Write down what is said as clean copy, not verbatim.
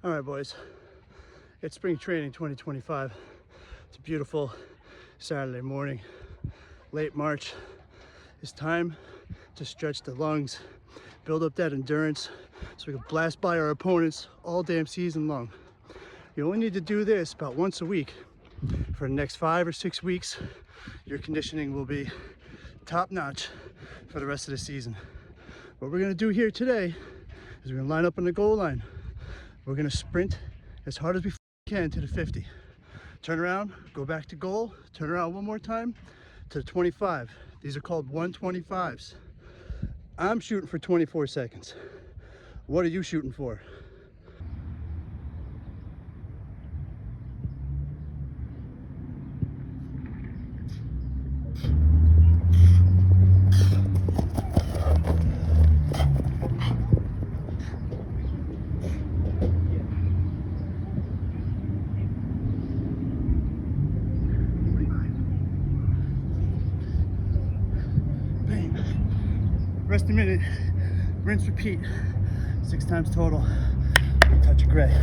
All right, boys, it's spring training 2025. It's a beautiful Saturday morning, late March. It's time to stretch the lungs, build up that endurance so we can blast by our opponents all damn season long. You only need to do this about once a week. For the next 5 or 6 weeks, your conditioning will be top notch for the rest of the season. What we're gonna do here today is we're gonna line up on the goal line. We're gonna sprint as hard as we can to the 50. Turn around, go back to goal, turn around one more time to the 25. These are called 125s. I'm shooting for 24 seconds. What are you shooting for? Rest a minute, rinse, repeat. 6 times total. Touch of gray.